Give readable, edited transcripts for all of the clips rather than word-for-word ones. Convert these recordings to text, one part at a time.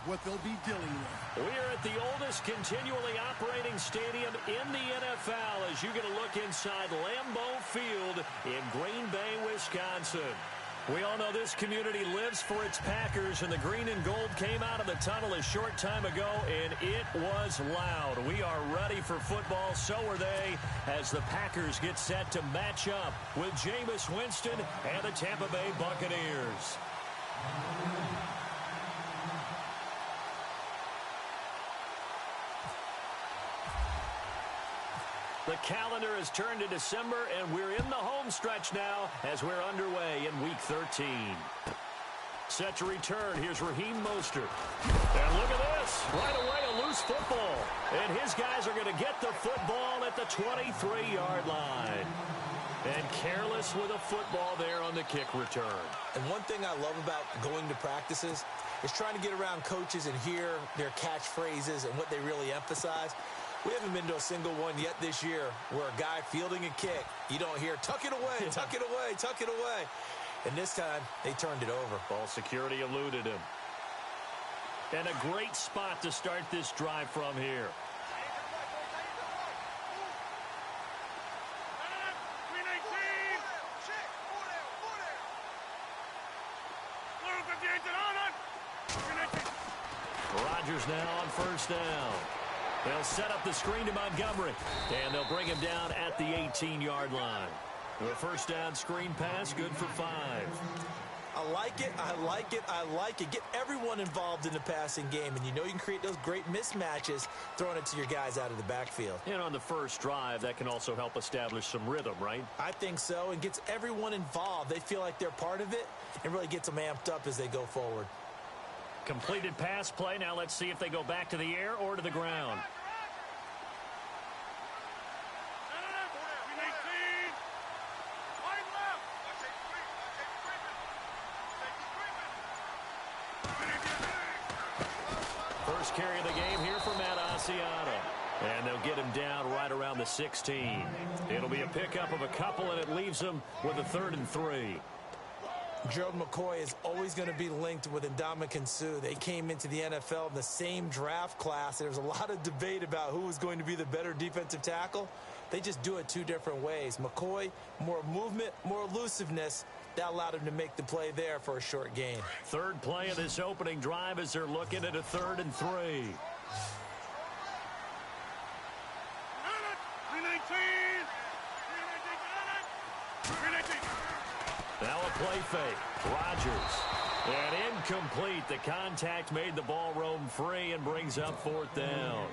what they'll be dealing with. We are at the oldest continually operating stadium in the NFL as you get a look inside Lambeau Field in Green Bay, Wisconsin. We all know this community lives for its Packers, and the green and gold came out of the tunnel a short time ago, and it was loud. We are ready for football, so are they, as the Packers get set to match up with Jameis Winston and the Tampa Bay Buccaneers. The calendar has turned to December, and we're in the home stretch now as we're underway in Week 13. Set to return, here's Raheem Mostert. And look at this, right away a loose football. And his guys are going to get the football at the 23-yard line. And careless with a football there on the kick return. And one thing I love about going to practices is trying to get around coaches and hear their catchphrases and what they really emphasize. We haven't been to a single one yet this year where a guy fielding a kick, you don't hear, tuck it away, tuck it away, tuck it away. And this time, they turned it over. Ball security eluded him. And a great spot to start this drive from here. Rodgers now on first down. They'll set up the screen to Montgomery, and they'll bring him down at the 18-yard line. The first down screen pass, good for 5. I like it, I like it, I like it. Get everyone involved in the passing game, and you know you can create those great mismatches throwing it to your guys out of the backfield. And on the first drive, that can also help establish some rhythm, right? I think so, and gets everyone involved. They feel like they're part of it, and really gets them amped up as they go forward. Completed pass play. Now let's see if they go back to the air or to the ground. First carry of the game here for Matt Asiata. And they'll get him down right around the 16. It'll be a pickup of a couple, and it leaves them with a 3rd and 3. Gerald McCoy is always going to be linked with Ndamukong Suh. They came into the NFL in the same draft class. There's a lot of debate about who was going to be the better defensive tackle. They just do it 2 different ways. McCoy, more movement, more elusiveness. That allowed him to make the play there for a short gain. Third play of this opening drive as they're looking at a 3rd and 3. Now a play fake. Rodgers. And incomplete. The contact made the ball roam free and brings up 4th down.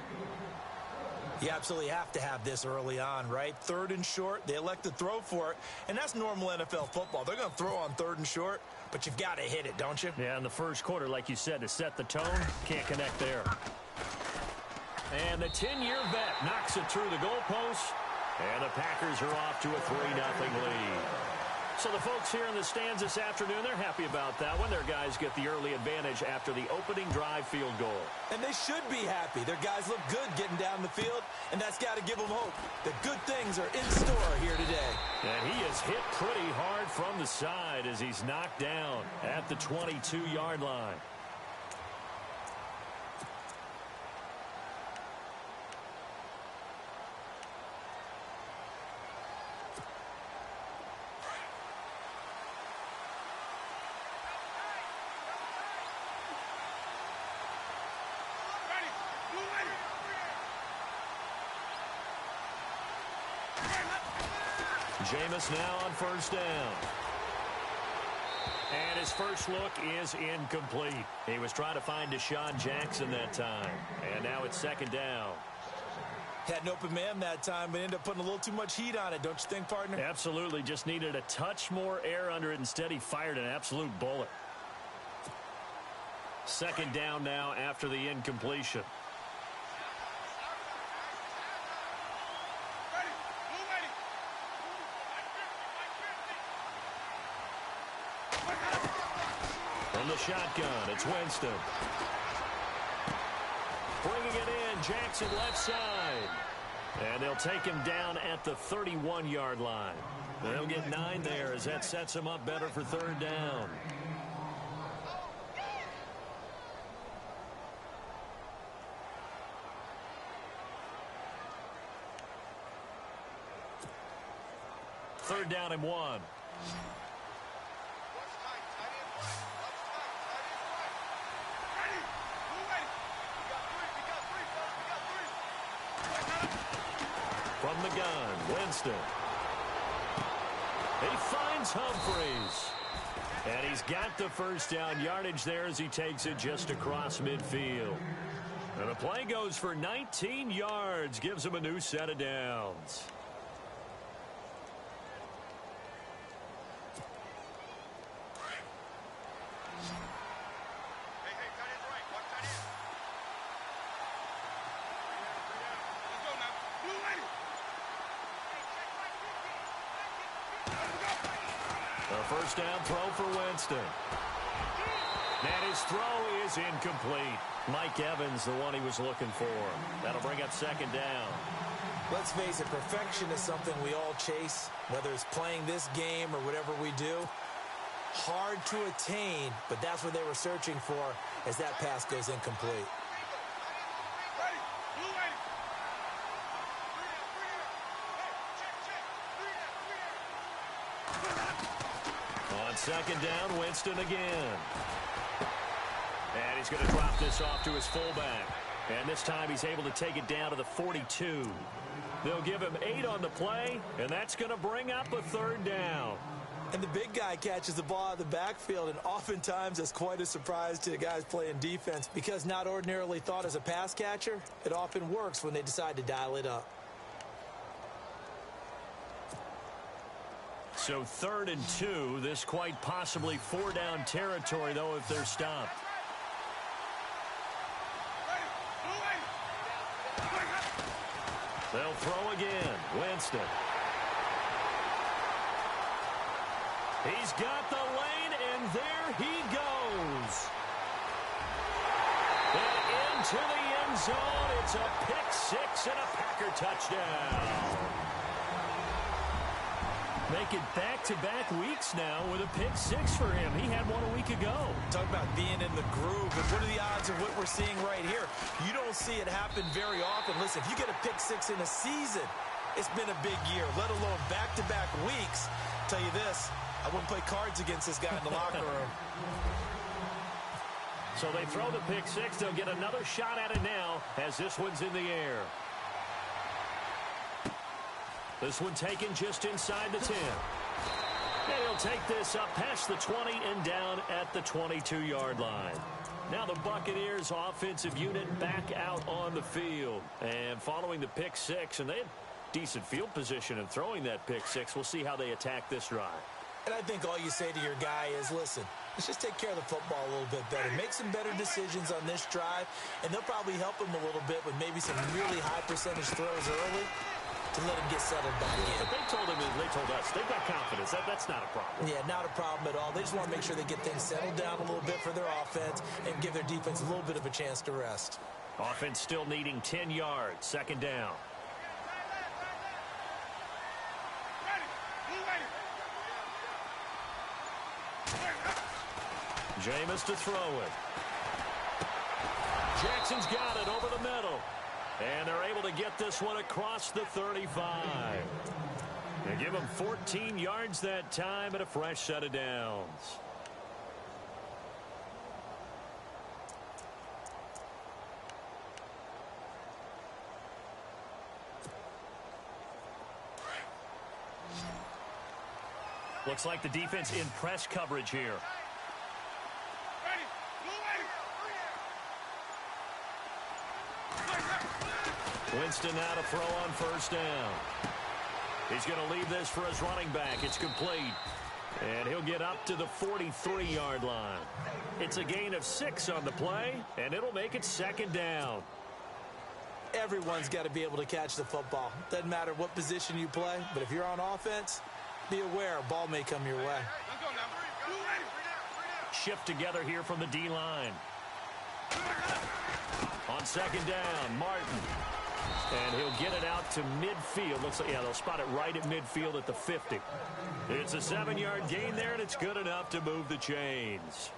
You absolutely have to have this early on, right? 3rd and short. They elect to throw for it. And that's normal NFL football. They're going to throw on 3rd and short, but you've got to hit it, don't you? Yeah, in the first quarter, like you said, to set the tone, can't connect there. And the 10-year vet knocks it through the goalpost. And the Packers are off to a 3-0 lead. So the folks here in the stands this afternoon, they're happy about that one. Their guys get the early advantage after the opening drive field goal. And they should be happy. Their guys look good getting down the field, and that's got to give them hope that good things are in store here today. And he is hit pretty hard from the side as he's knocked down at the 22-yard line. Jameis now on first down. And his first look is incomplete. He was trying to find Deshaun Jackson that time. And now it's 2nd down. Had an open man that time, but ended up putting a little too much heat on it, don't you think, partner? Absolutely. Just needed a touch more air under it. Instead, he fired an absolute bullet. 2nd down now after the incompletion. From the shotgun, it's Winston. Bringing it in, Jackson left side. And they'll take him down at the 31-yard line. They'll get 9 there as that sets him up better for 3rd down. 3rd down and 1. From the gun, Winston. He finds Humphreys. And he's got the 1st down yardage there as he takes it just across midfield. And the play goes for 19 yards, gives him a new set of downs. A 1st down throw for Winston. And his throw is incomplete. Mike Evans, the one he was looking for. That'll bring up 2nd down. Let's face it, perfection is something we all chase, whether it's playing this game or whatever we do. Hard to attain, but that's what they were searching for as that pass goes incomplete. On 2nd down, Winston again. And he's going to drop this off to his fullback. And this time he's able to take it down to the 42. They'll give him 8 on the play, and that's going to bring up a 3rd down. And the big guy catches the ball out of the backfield, and oftentimes that's quite a surprise to the guys playing defense because not ordinarily thought as a pass catcher, it often works when they decide to dial it up. So 3rd and 2, this quite possibly 4-down territory, though, if they're stopped. They'll throw again. Winston. He's got the lane, and there he goes. And into the end zone. It's a pick-6 and a Packer touchdown. Make it back-to-back weeks now with a pick-6 for him. He had one a week ago. Talk about being in the groove. And what are the odds of what we're seeing right here? You don't see it happen very often. Listen, if you get a pick-6 in a season, it's been a big year, let alone back-to-back weeks. I'll tell you this, I wouldn't play cards against this guy in the locker room. So they throw the pick-6. They'll get another shot at it now as this one's in the air. This one taken just inside the 10. And he'll take this up past the 20 and down at the 22-yard line. Now the Buccaneers offensive unit back out on the field. And following the pick-6, and they had decent field position in throwing that pick-6. We'll see how they attack this drive. And I think all you say to your guy is, listen, let's just take care of the football a little bit better. Make some better decisions on this drive, and they'll probably help him a little bit with maybe some really high percentage throws early to let him get settled back in. But they told us, they've got confidence. That's not a problem. Yeah, not a problem at all. They just want to make sure they get things settled down a little bit for their offense and give their defense a little bit of a chance to rest. Offense still needing 10 yards. 2nd down. Jameis to throw it. Jackson's got it over the middle. And they're able to get this one across the 35. They give him 14 yards that time and a fresh set of downs. Looks like the defense in press coverage here. Winston now to throw on 1st down. He's going to leave this for his running back. It's complete. And he'll get up to the 43-yard line. It's a gain of 6 on the play, and it'll make it 2nd down. Everyone's got to be able to catch the football. Doesn't matter what position you play, but if you're on offense, be aware a ball may come your way. Shift together here from the D-line. On 2nd down, Martin. And he'll get it out to midfield. Looks like, yeah, they'll spot it right at midfield at the 50. It's a 7-yard gain there, and it's good enough to move the chains.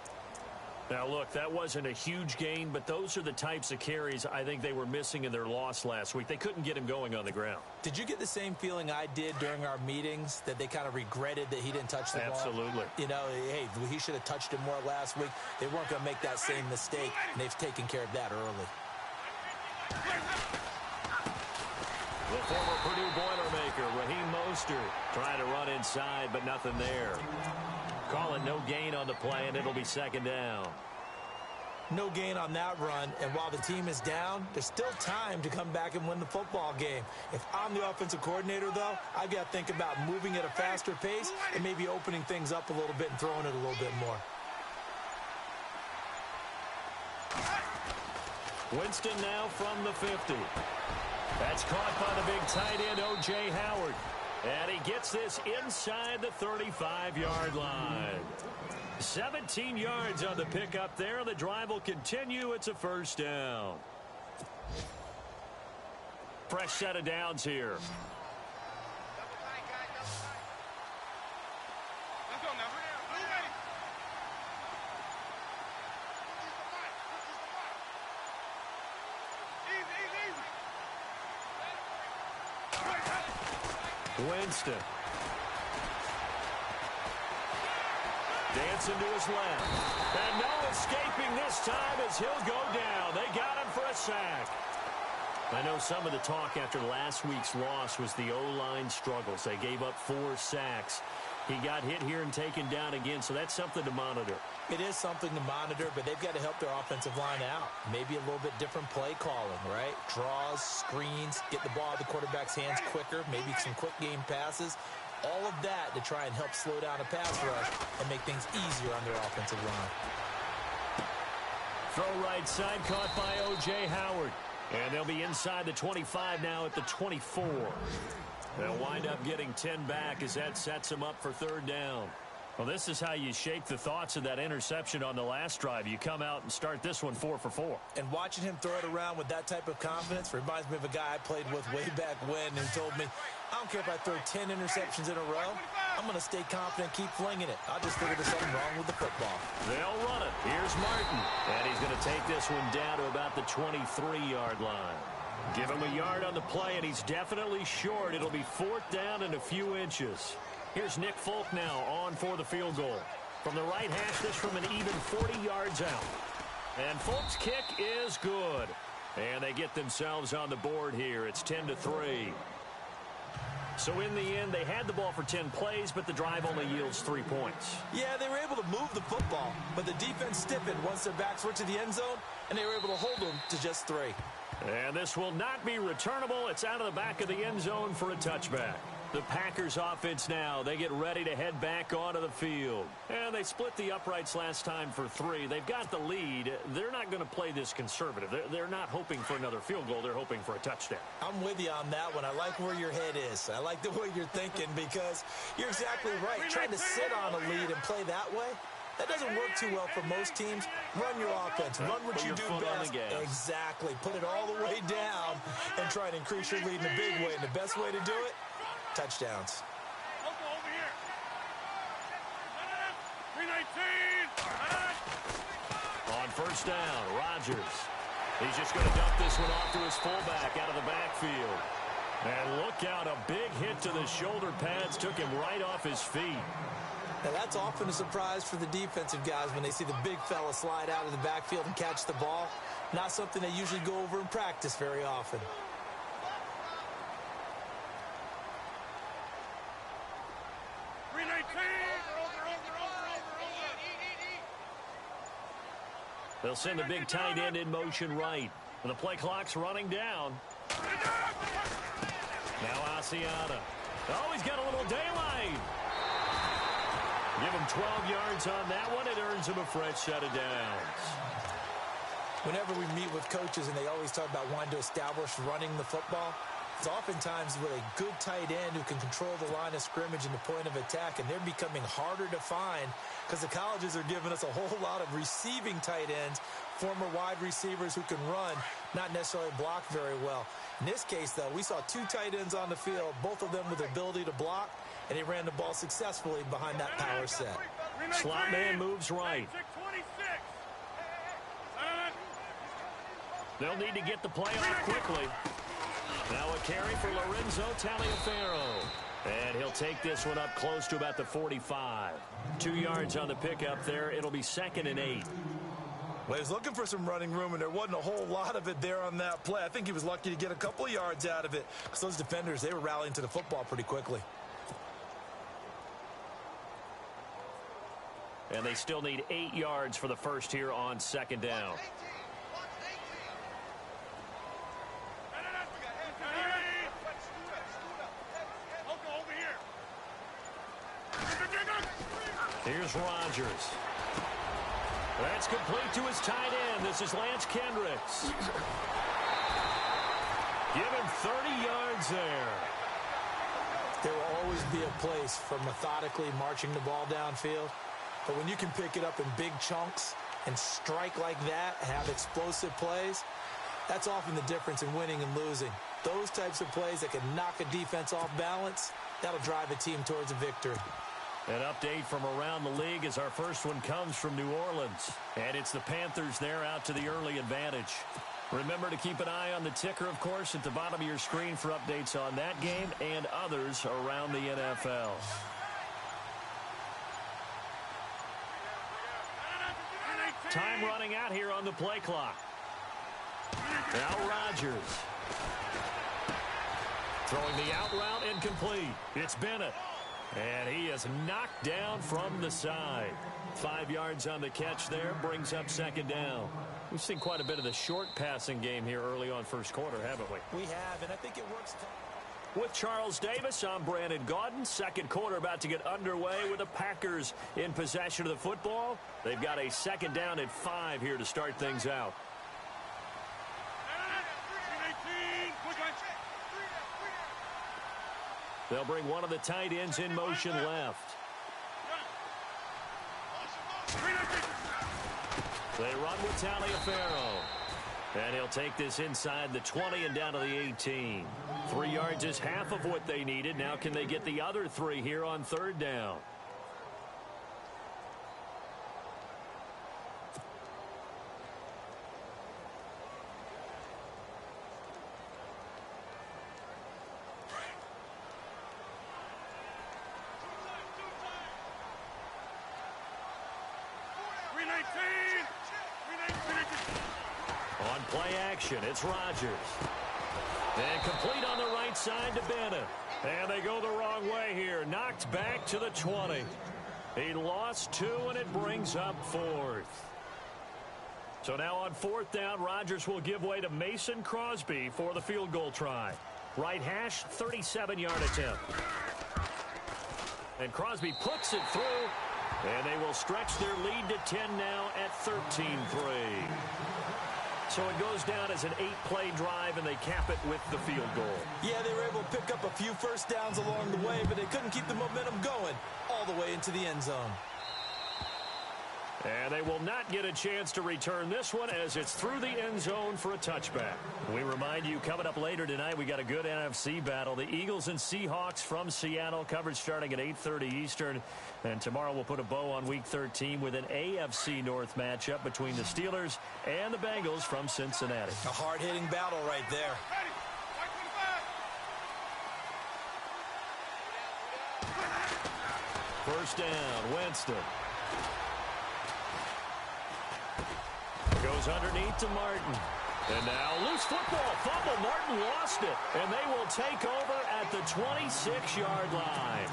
Now, look, that wasn't a huge gain, but those are the types of carries I think they were missing in their loss last week. They couldn't get him going on the ground. Did you get the same feeling I did during our meetings, that they kind of regretted that he didn't touch the ball? Absolutely. You know, hey, he should have touched it more last week. They weren't going to make that same mistake, and they've taken care of that early. The former Purdue Boilermaker, Raheem Mostert, trying to run inside, but nothing there. Call it no gain on the play, and it'll be second down. No gain on that run, and while the team is down, there's still time to come back and win the football game. If I'm the offensive coordinator, though, I've got to think about moving at a faster pace and maybe opening things up a little bit and throwing it a little bit more. Winston now from the 50. That's caught by the big tight end, O.J. Howard. And he gets this inside the 35-yard line. 17 yards on the pickup there. The drive will continue. It's a first down. Fresh set of downs here. Winston. Dancing to his left. And no escaping this time as he'll go down. They got him for a sack. I know some of the talk after last week's loss was the O-line struggles. They gave up 4 sacks. He got hit here and taken down again, so that's something to monitor. It is something to monitor, but they've got to help their offensive line out. Maybe a little bit different play calling, right? Draws, screens, get the ball out of the quarterback's hands quicker, maybe some quick game passes. All of that to try and help slow down a pass rush and make things easier on their offensive line. Throw right side, caught by O.J. Howard. And they'll be inside the 25 now at the 24. They'll wind up getting 10 back as that sets them up for third down. Well, this is how you shake the thoughts of that interception on the last drive. You come out and start this one 4 for 4. And watching him throw it around with that type of confidence reminds me of a guy I played with way back when who told me, I don't care if I throw 10 interceptions in a row. I'm going to stay confident, keep flinging it. I just figured there's something wrong with the football. They'll run it. Here's Martin. And he's going to take this one down to about the 23-yard line. Give him a yard on the play, and he's definitely short. It'll be 4th down and a few inches. Here's Nick Folk now on for the field goal. From the right hash, this from an even 40 yards out. And Folk's kick is good. And they get themselves on the board here. It's 10-3. So in the end, they had the ball for 10 plays, but the drive only yields 3 points. Yeah, they were able to move the football, but the defense stiffened once their backs were to the end zone, and they were able to hold them to just 3. And this will not be returnable. It's out of the back of the end zone for a touchback. The Packers offense now, they get ready to head back onto the field. And they split the uprights last time for 3. They've got the lead. They're not going to play this conservative. They're not hoping for another field goal. They're hoping for a touchdown. I'm with you on that one. I like where your head is. I like the way you're thinking because you're exactly right. Trying to sit on a lead and play that way, that doesn't work too well for most teams. Run your offense. Run what you do best. Exactly. Put it all the way down and try and increase your lead in a big way. And the best way to do it, touchdowns. On first down, Rodgers. He's just going to dump this one off to his fullback out of the backfield. And look out, a big hit to the shoulder pads took him right off his feet. Now, that's often a surprise for the defensive guys when they see the big fella slide out of the backfield and catch the ball. Not something they usually go over in practice very often. They'll send the big tight end in motion right. And the play clock's running down. Now Asiata. Oh, he's got a little daylight. Give him 12 yards on that one. It earns him a fresh set of downs. Whenever we meet with coaches and they always talk about wanting to establish running the football, it's oftentimes with a good tight end who can control the line of scrimmage and the point of attack, and they're becoming harder to find because the colleges are giving us a whole lot of receiving tight ends, former wide receivers who can run, not necessarily block very well. In this case, though, we saw 2 tight ends on the field, both of them with the ability to block, and they ran the ball successfully behind that power set. Slot man moves right. They'll need to get the play off quickly. Now a carry for Lorenzo Taliaferro. And he'll take this one up close to about the 45. 2 yards on the pickup there. It'll be 2nd and 8. Well, he was looking for some running room, and there wasn't a whole lot of it there on that play. I think he was lucky to get a couple of yards out of it because those defenders, they were rallying to the football pretty quickly. And they still need 8 yards for the first here on 2nd down. Here's Rodgers. That's complete to his tight end. This is Lance Kendricks. Give him 30 yards there. There will always be a place for methodically marching the ball downfield. But when you can pick it up in big chunks and strike like that, have explosive plays, that's often the difference in winning and losing. Those types of plays that can knock a defense off balance, that'll drive a team towards a victory. An update from around the league as our first one comes from New Orleans. And it's the Panthers there out to the early advantage. Remember to keep an eye on the ticker, of course, at the bottom of your screen for updates on that game and others around the NFL. Time running out here on the play clock. Now Rodgers. Throwing the out route incomplete. It's Bennett. And he is knocked down from the side. 5 yards on the catch there. Brings up 2nd down. We've seen quite a bit of the short passing game here early on first quarter, haven't we? We have, and I think it works. With Charles Davis, I'm Brandon Gaudin. Second quarter about to get underway with the Packers in possession of the football. They've got a 2nd down at 5 here to start things out. They'll bring one of the tight ends in motion left. They run with Taliaferro. And he'll take this inside the 20 and down to the 18. 3 yards is half of what they needed. Now can they get the other 3 here on 3rd down? On play action, it's Rodgers. And complete on the right side to Bennett. And they go the wrong way here. Knocked back to the 20. He lost 2, and it brings up 4th. So now on 4th down, Rodgers will give way to Mason Crosby for the field goal try. Right hash, 37-yard attempt. And Crosby puts it through. And they will stretch their lead to 10 now at 13-3. So it goes down as an 8-play drive, and they cap it with the field goal. Yeah, they were able to pick up a few first downs along the way, but they couldn't keep the momentum going all the way into the end zone. And they will not get a chance to return this one as it's through the end zone for a touchback. We remind you, coming up later tonight, we got a good NFC battle. The Eagles and Seahawks from Seattle, coverage starting at 8:30 Eastern. And tomorrow we'll put a bow on Week 13 with an AFC North matchup between the Steelers and the Bengals from Cincinnati. A hard-hitting battle right there. First down, Winston. Goes underneath to Martin. And now loose football. Fumble. Martin lost it. And they will take over at the 26-yard line.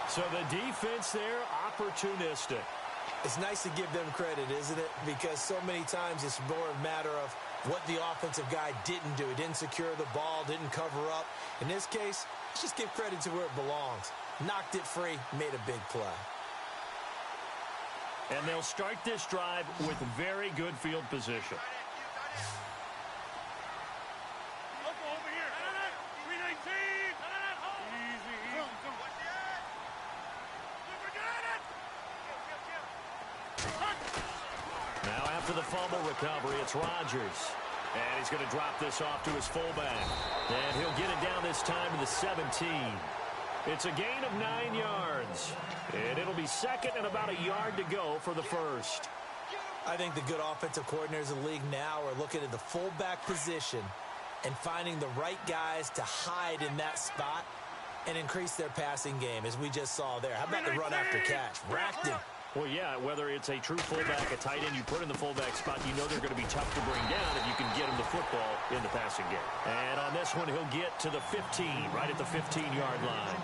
So the defense there, opportunistic. It's nice to give them credit, isn't it? Because so many times it's more a matter of what the offensive guy didn't do. He didn't secure the ball, didn't cover up. In this case, let's just give credit to where it belongs. Knocked it free, made a big play. And they'll start this drive with very good field position. Now after the fumble recovery, it's Rodgers. And he's going to drop this off to his fullback. And he'll get it down this time to the 17. It's a gain of 9 yards. And it'll be second and about a yard to go for the first. I think the good offensive coordinators in the league now are looking at the fullback position and finding the right guys to hide in that spot and increase their passing game, as we just saw there. How about the run after catch? Racked him. Well, yeah, whether it's a true fullback, a tight end you put in the fullback spot, you know they're going to be tough to bring down if you can get him the football in the passing game. And on this one, he'll get to the 15, right at the 15-yard line.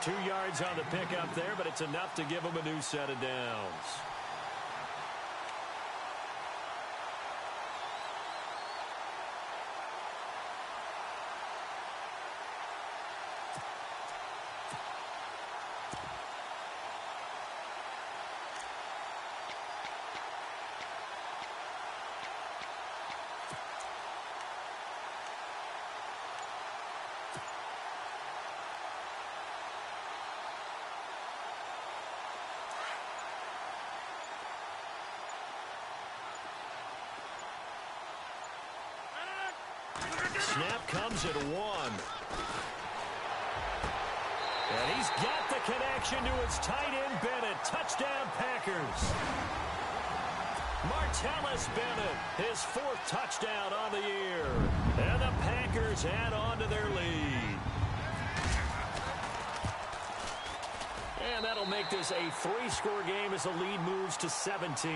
2 yards on the pickup there, but it's enough to give him a new set of downs. Snap comes at 1. And he's got the connection to his tight end, Bennett. Touchdown, Packers. Martellus Bennett, his 4th touchdown on the year. And the Packers add on to their lead. And that'll make this a 3-score game as the lead moves to 17.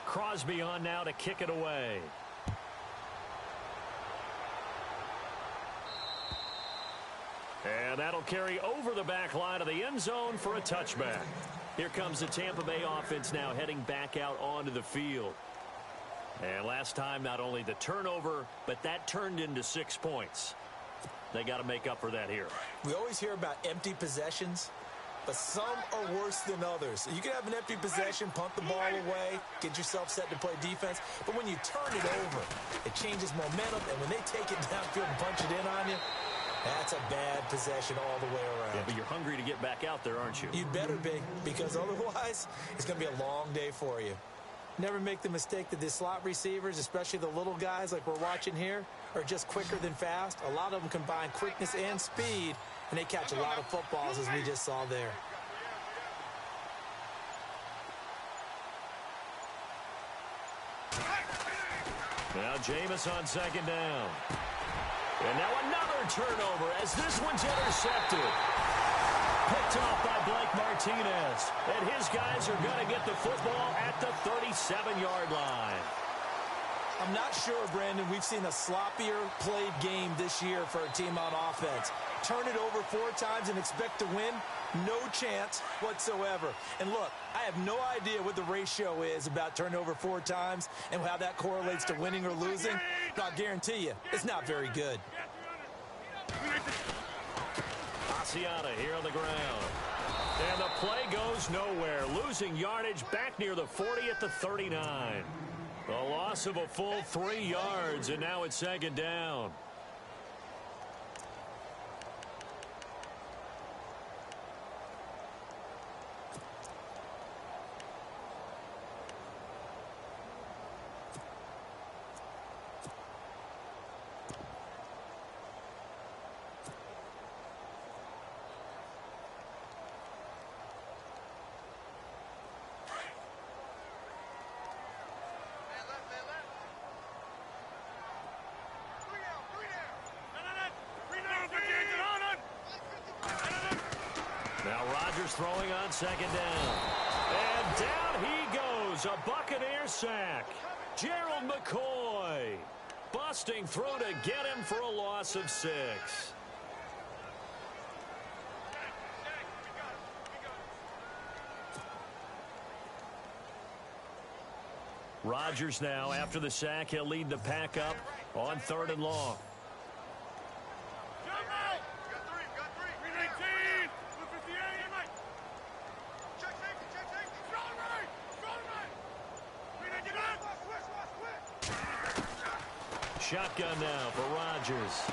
Crosby on now to kick it away. And that'll carry over the back line of the end zone for a touchback. Here comes the Tampa Bay offense now heading back out onto the field. And last time, not only the turnover, but that turned into 6 points. They got to make up for that here. We always hear about empty possessions, but some are worse than others. You can have an empty possession, punt the ball away, get yourself set to play defense, but when you turn it over, it changes momentum, and when they take it downfield and punch it in on you, that's a bad possession all the way around. Yeah, but you're hungry to get back out there, aren't you? You'd better be, because otherwise, it's going to be a long day for you. Never make the mistake that the slot receivers, especially the little guys like we're watching here, are just quicker than fast. A lot of them combine quickness and speed, and they catch a lot of footballs, as we just saw there. Now Jameis on 2nd down. And now another turnover as this one's intercepted. Picked off by Blake Martinez. And his guys are going to get the football at the 37-yard line. I'm not sure, Brandon, we've seen a sloppier played game this year for a team on offense. Turn it over 4 times and expect to win? No chance whatsoever. And look, I have no idea what the ratio is about turnover 4 times and how that correlates to winning or losing. But I'll guarantee you, it's not very good. Asiata here on the ground. And the play goes nowhere. Losing yardage back near the 40 at the 39. A loss of a full 3 yards, and now it's 2nd down. Now Rodgers throwing on 2nd down. And down he goes. A Buccaneer sack. Gerald McCoy busting through to get him for a loss of 6. Rodgers now, after the sack, he'll lead the pack up on 3rd and long. Shotgun now for Rodgers.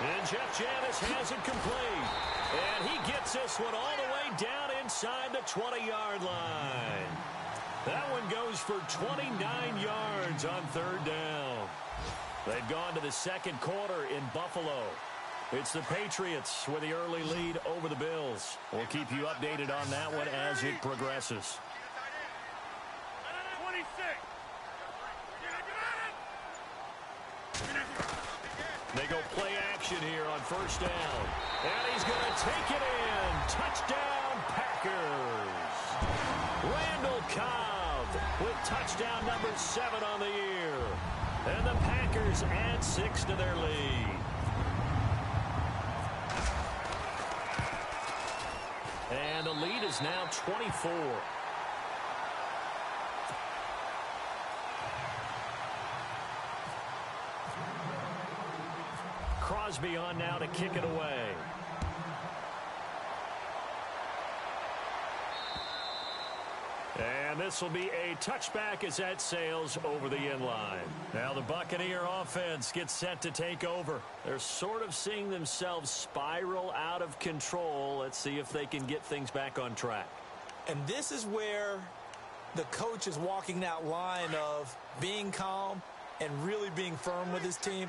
And Jeff Janis has it complete. And he gets this one all the way down inside the 20-yard line. That one goes for 29 yards on third down. They've gone to the second quarter in Buffalo. It's the Patriots with the early lead over the Bills. We'll keep you updated on that one as it progresses. 26. They go play action here on first down. And he's going to take it in. Touchdown, Packers. Randall Cobb with touchdown number 7 on the year. And the Packers add 6 to their lead. And the lead is now 24. Crosby on now to kick it away. And this will be a touchback as that sails over the end line. Now the Buccaneer offense gets set to take over. They're sort of seeing themselves spiral out of control. Let's see if they can get things back on track. And this is where the coach is walking that line of being calm and really being firm with his team.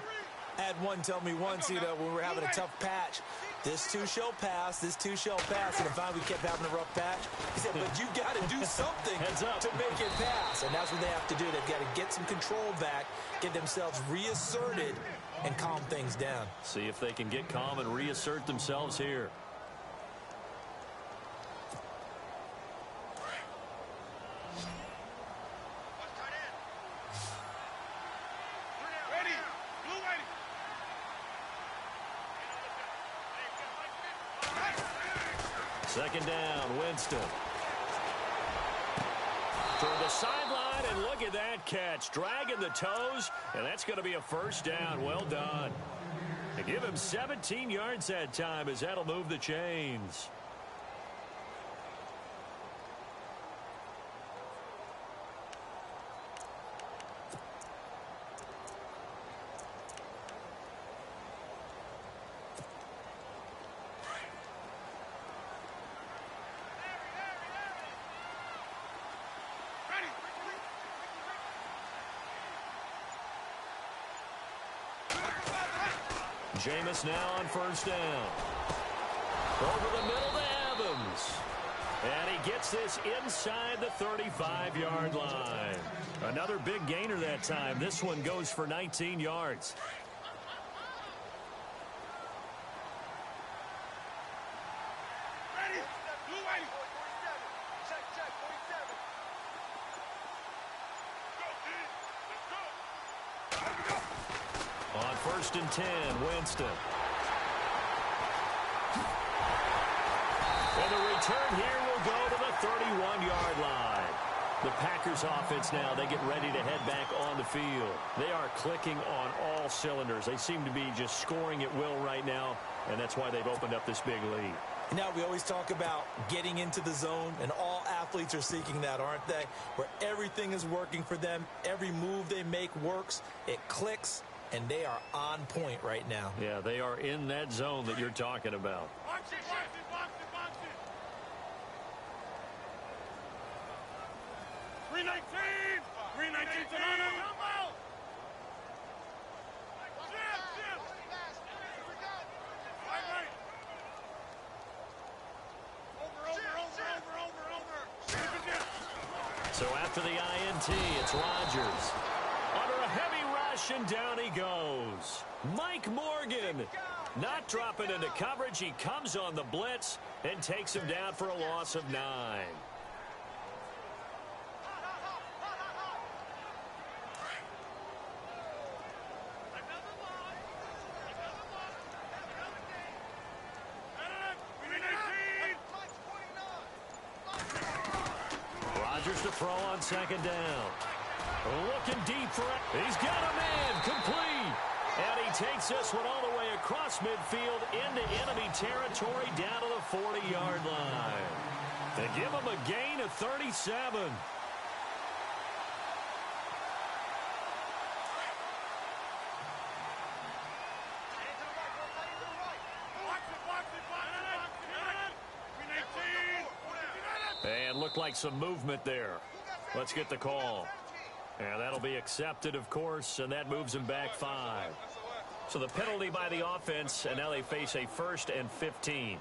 I had one tell me once, when we were having a tough patch, this too shall pass, this too shall pass. And finally we kept having a rough patch. He said, but you got to do something to make it pass. And that's what they have to do. They've got to get some control back, get themselves reasserted, and calm things down. See if they can get calm and reassert themselves here. Second down, Winston. Toward the sideline, and look at that catch. Dragging the toes, and that's going to be a first down. Well done. They give him 17 yards that time, as that'll move the chains. Jameis now on first down. Over the middle to Evans. And he gets this inside the 35-yard line. Another big gainer that time. This one goes for 19 yards. On first and 10, Winston. And the return here will go to the 31-yard line. The Packers offense now, they get ready to head back on the field. They are clicking on all cylinders. They seem to be just scoring at will right now, and that's why they've opened up this big lead. Now, we always talk about getting into the zone, and all athletes are seeking that, aren't they? Where everything is working for them. Every move they make works. It clicks, and they are on point right now. Yeah, they are in that zone that you're talking about. Box it, box it, box it, box it. 319! 319 to Nana! So after the INT, it's Rodgers. Under a heavy rush, and down he goes. Mike Morgan not dropping into coverage. He comes on the blitz and takes him down for a loss of 9. Rodgers to throw on second down. Looking deep for it. He's got a man complete. And he takes this one all the way across midfield into enemy territory down to the 40-yard line. They give him a gain of 37. And looked like some movement there. Let's get the call. And that'll be accepted, of course, and that moves him back 5. So the penalty by the offense, and now they face a 1st and 15.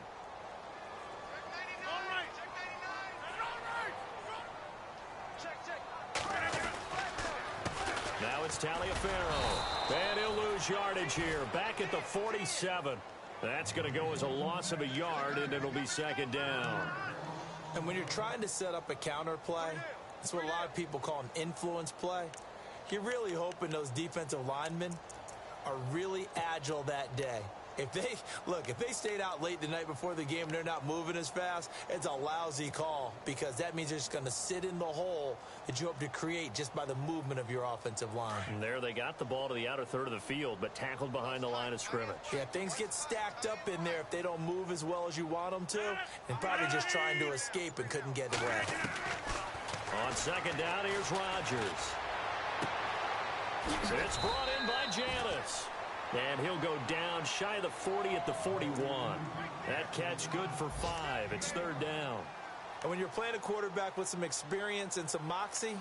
Now it's Taliaferro. And he'll lose yardage here. Back at the 47. That's going to go as a loss of a yard, and it'll be 2nd down. And when you're trying to set up a counter play, that's what a lot of people call an influence play. You're really hoping those defensive linemen are really agile that day. If they stayed out late the night before the game and they're not moving as fast, it's a lousy call because that means they're just going to sit in the hole that you hope to create just by the movement of your offensive line. And there they got the ball to the outer third of the field, but tackled behind the line of scrimmage. Yeah, things get stacked up in there if they don't move as well as you want them to, and probably just trying to escape and couldn't get away. On 2nd down, here's Rodgers. It's brought in by Janis. And he'll go down shy of the 40 at the 41. That catch good for 5. It's 3rd down. And when you're playing a quarterback with some experience and some moxie,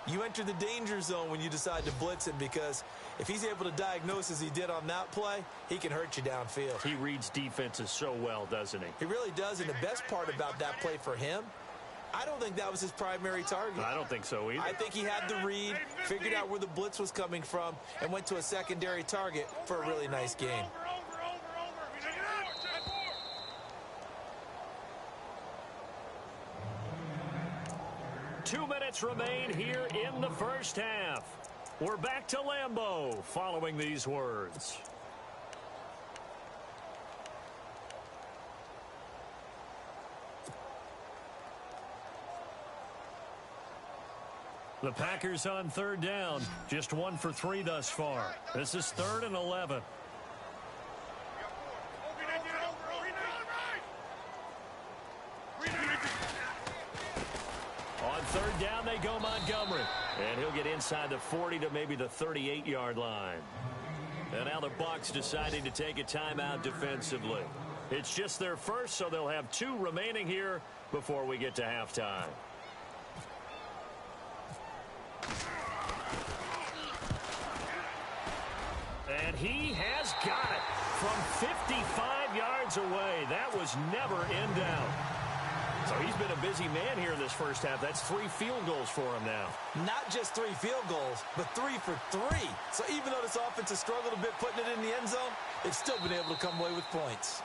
you enter the danger zone when you decide to blitz him, because if he's able to diagnose as he did on that play, he can hurt you downfield. He reads defenses so well, doesn't he? He really does, and the best part about that play for him, I don't think that was his primary target. I don't think so either. I think he had the read, figured out where the blitz was coming from, and went to a secondary target for a really nice game. 2 minutes remain here in the first half. We're back to Lambeau following these words. The Packers on 3rd down. Just 1 for 3 thus far. This is 3rd and 11. On 3rd down, they go Montgomery. And he'll get inside the 40 to maybe the 38-yard line. And now the Bucs deciding to take a timeout defensively. It's just their first, so they'll have 2 remaining here before we get to halftime. And he has got it from 55 yards away. That was never in doubt. So he's been a busy man here in this first half. That's 3 field goals for him now. Not just 3 field goals, but 3 for 3. So even though this offense has struggled a bit putting it in the end zone, they've still been able to come away with points.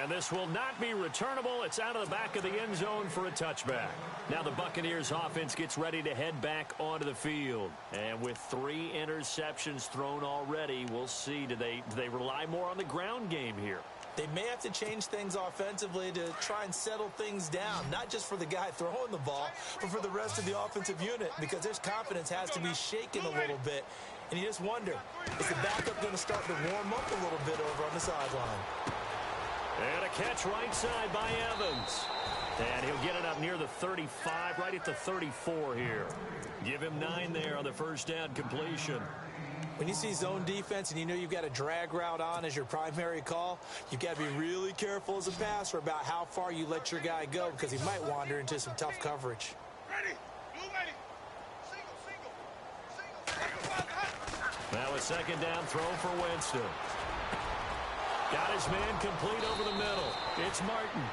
And this will not be returnable. It's out of the back of the end zone for a touchback. Now the Buccaneers offense gets ready to head back onto the field. And with 3 interceptions thrown already, we'll see. Do they rely more on the ground game here? They may have to change things offensively to try and settle things down, not just for the guy throwing the ball, but for the rest of the offensive unit, because their confidence has to be shaken a little bit. And you just wonder, is the backup going to start to warm up a little bit over on the sideline? And a catch right side by Evans. And he'll get it up near the 35, right at the 34 here. Give him 9 there on the first down completion. When you see zone defense and you know you've got a drag route on as your primary call, you've got to be really careful as a passer about how far you let your guy go, because he might wander into some tough coverage. Now a second down throw for Winston. Got his man complete over the middle. It's Martin.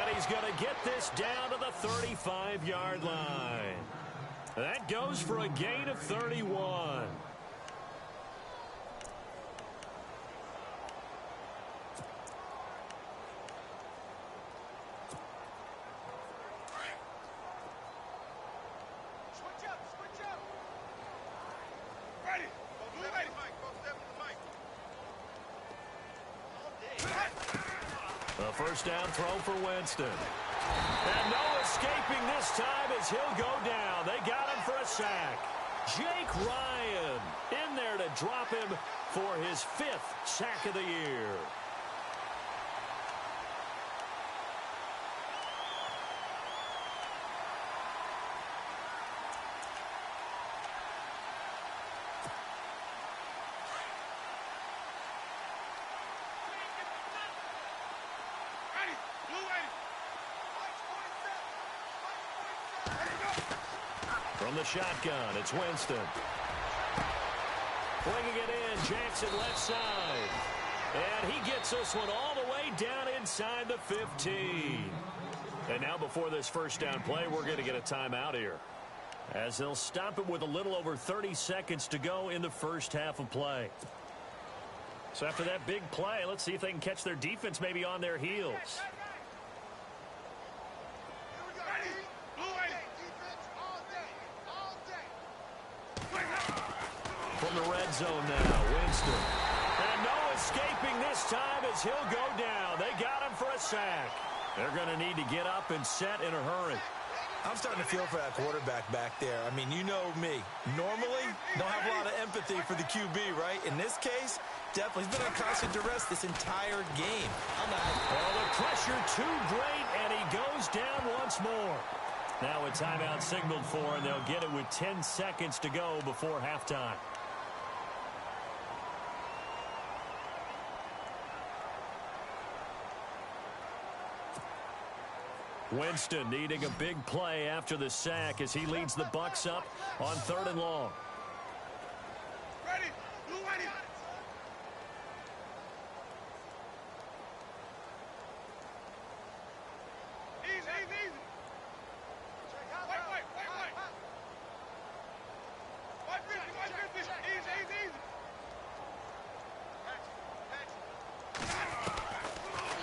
And he's going to get this down to the 35-yard line. That goes for a gain of 31. A first down throw for Winston. And no escaping this time as he'll go down. They got him for a sack. Jake Ryan in there to drop him for his 5th sack of the year. From the shotgun, it's Winston. Bringing it in, Jackson left side. And he gets this one all the way down inside the 15. And now before this first down play, we're going to get a timeout here, as they'll stop it with a little over 30 seconds to go in the first half of play. So after that big play, let's see if they can catch their defense maybe on their heels. From the red zone now, Winston. And no escaping this time as he'll go down. They got him for a sack. They're going to need to get up and set in a hurry. I'm starting to feel for that quarterback back there. I mean, you know me. Normally, don't have a lot of empathy for the QB, right? In this case, definitely. He's been on constant duress this entire game. Well, the pressure too great, and he goes down once more. Now a timeout signaled for, and they'll get it with 10 seconds to go before halftime. Winston needing a big play after the sack as he leads the Bucs up on 3rd and long. Ready. Blue ready. Easy. Wait. 150. Easy.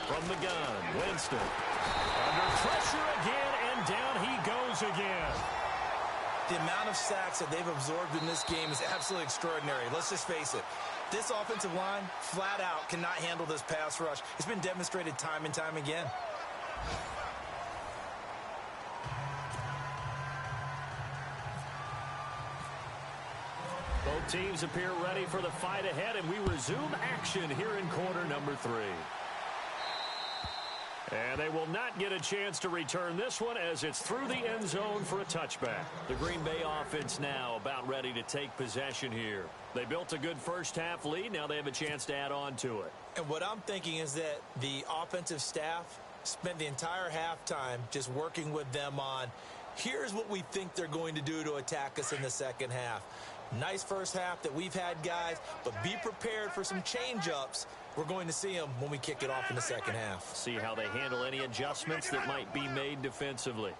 From the gun, Winston. Under pressure again, and down he goes again. The amount of sacks that they've absorbed in this game is absolutely extraordinary. Let's just face it. This offensive line, flat out, cannot handle this pass rush. It's been demonstrated time and time again. Both teams appear ready for the fight ahead, and we resume action here in quarter number 3. And they will not get a chance to return this one as it's through the end zone for a touchback. The Green Bay offense now about ready to take possession here. They built a good first half lead. Now they have a chance to add on to it. And what I'm thinking is that the offensive staff spent the entire halftime just working with them on, here's what we think they're going to do to attack us in the second half. Nice first half that we've had, guys, but be prepared for some change-ups. We're going to see them when we kick it off in the second half. See how they handle any adjustments that might be made defensively.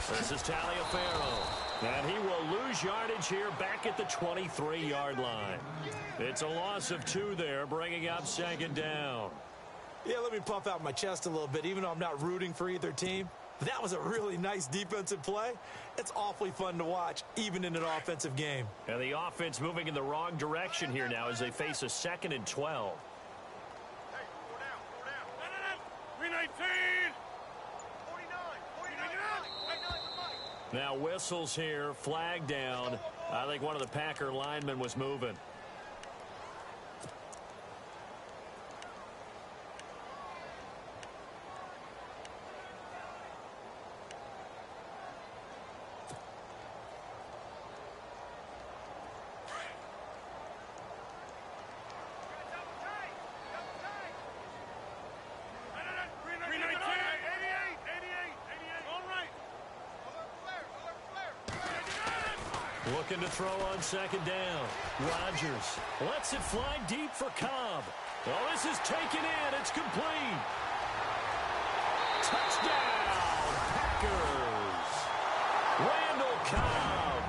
This is Taliaferro, and he will lose yardage here back at the 23-yard line. It's a loss of 2 there, bringing up 2nd down. Yeah, let me puff out my chest a little bit, even though I'm not rooting for either team. That was a really nice defensive play. It's awfully fun to watch, even in an offensive game. And the offense moving in the wrong direction here now as they face a 2nd and 12. Hey, 4 down. 319. 49. Now whistles here, flag down. I think one of the Packer linemen was moving. Looking to throw on 2nd down. Rodgers lets it fly deep for Cobb. Oh, this is taken in. It's complete. Touchdown, Packers. Randall Cobb,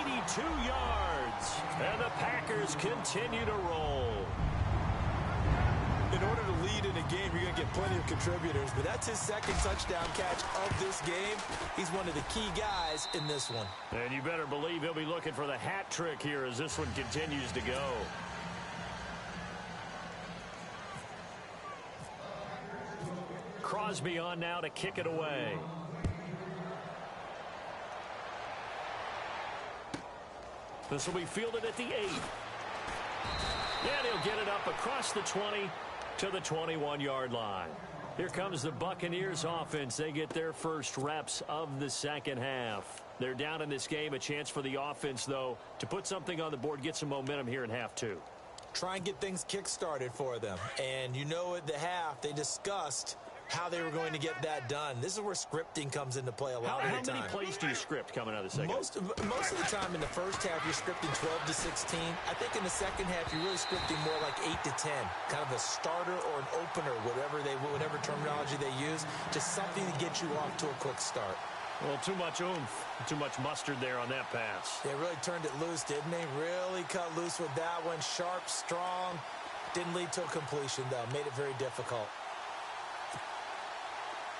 82 yards. And the Packers continue to roll. In order to lead in a game, you're going to get plenty of contributors, but that's his 2nd touchdown catch of this game. He's one of the key guys in this one. And you better believe he'll be looking for the hat trick here as this one continues to go. Crosby on now to kick it away. This will be fielded at the 8. And he'll get it up across the 20 to the 21-yard line. Here comes the Buccaneers offense. They get their first reps of the second half. They're down in this game. A chance for the offense, though, to put something on the board, get some momentum here in half 2. Try and get things kick-started for them. And you know at the half, they discussed how they were going to get that done. This is where scripting comes into play a lot of the time. How many plays do you script coming out of the second? Most of the time in the first half, you're scripting 12 to 16. I think in the second half, you're really scripting more like 8 to 10. Kind of a starter or an opener, whatever terminology they use. Just something to get you off to a quick start. Well, too much oomph, too much mustard there on that pass. They really turned it loose, didn't they? Really cut loose with that one. Sharp, strong. Didn't lead to a completion, though. Made it very difficult.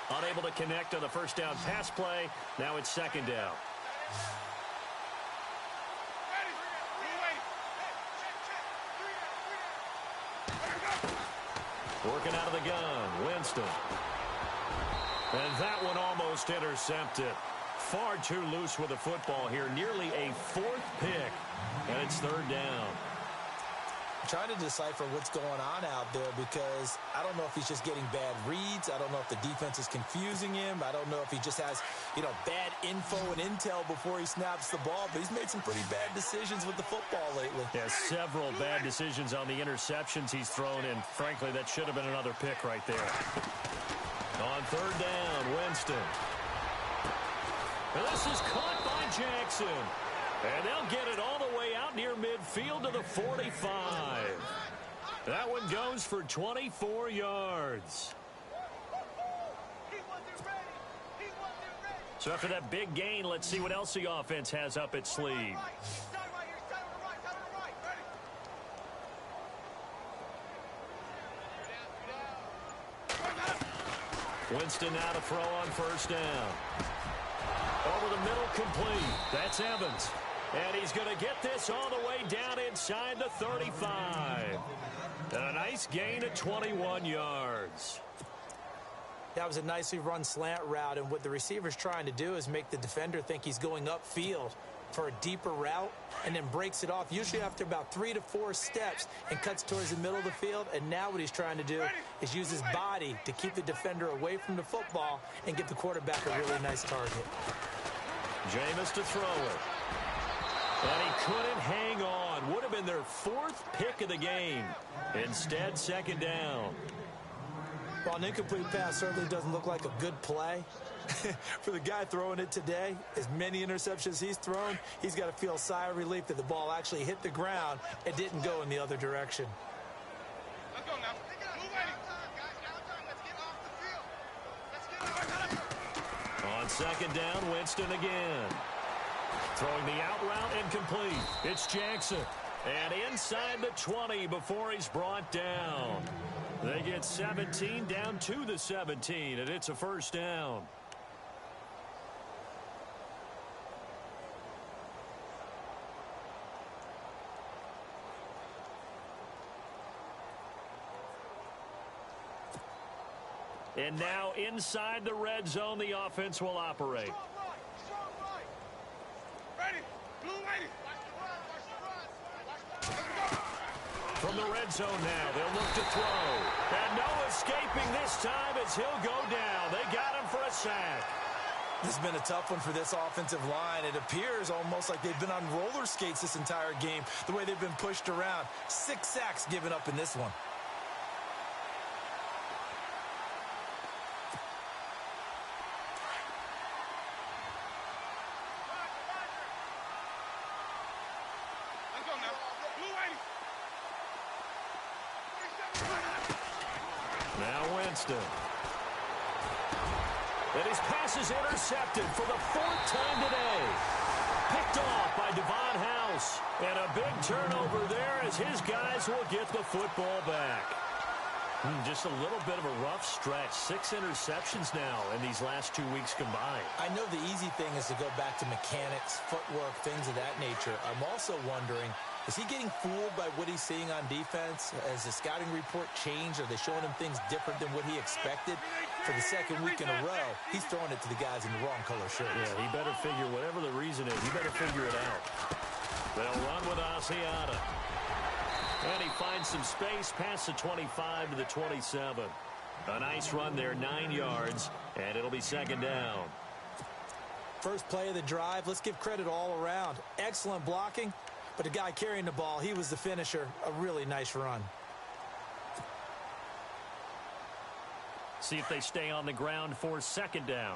Unable to connect on the first down pass play. Now it's second down. Working out of the gun, Winston. And that one almost intercepted. Far too loose with the football here. Nearly a fourth pick. And it's third down. I'm trying to decipher what's going on out there because I don't know if he's just getting bad reads. I don't know if the defense is confusing him. I don't know if he just has, bad info and intel before he snaps the ball. But he's made some pretty bad decisions with the football lately. Yeah, several bad decisions on the interceptions he's thrown in. Frankly, that should have been another pick right there. On third down, Winston. And this is caught by Jackson. And they'll get it all the way out near midfield to the 45. That one goes for 24 yards. So after that big gain, let's see what else the offense has up its sleeve. Winston now to throw on first down. Over the middle, complete. That's Evans. And he's going to get this all the way down inside the 35. And a nice gain of 21 yards. That was a nicely run slant route, and what the receiver's trying to do is make the defender think he's going upfield for a deeper route and then breaks it off, usually after about 3 to 4 steps, and cuts towards the middle of the field. And now what he's trying to do is use his body to keep the defender away from the football and give the quarterback a really nice target. Jameis to throw it. And he couldn't hang on. Would have been their fourth pick of the game. Instead, second down. Well, an incomplete pass certainly doesn't look like a good play. For the guy throwing it today, as many interceptions he's thrown, he's got to feel a sigh of relief that the ball actually hit the ground and didn't go in the other direction. Let's go now. Let's get On second down, Winston again. Throwing the out route incomplete. It's Jackson. And inside the 20 before he's brought down. They get 17 down to the 17, and it's a first down. And now inside the red zone, the offense will operate. Ready. Blue lady. From the red zone now, they'll look to throw. And no escaping this time as he'll go down. They got him for a sack. This has been a tough one for this offensive line. It appears almost like they've been on roller skates this entire game, the way they've been pushed around. 6 sacks given up in this one. And his pass is intercepted for the 4th time today. Picked off by Devon House. And a big turnover there as his guys will get the football back. Just a little bit of a rough stretch. 6 interceptions now in these last 2 weeks combined. I know the easy thing is to go back to mechanics, footwork, things of that nature. I'm also wondering, is he getting fooled by what he's seeing on defense? Has the scouting report changed? Are they showing him things different than what he expected? For the second week in a row, he's throwing it to the guys in the wrong color shirts. Yeah, he better figure, whatever the reason is, he better figure it out. They'll run with Asiata. And he finds some space past the 25 to the 27. A nice run there, 9 yards, and it'll be second down. First play of the drive, let's give credit all around. Excellent blocking, but the guy carrying the ball, he was the finisher. A really nice run. See if they stay on the ground for second down.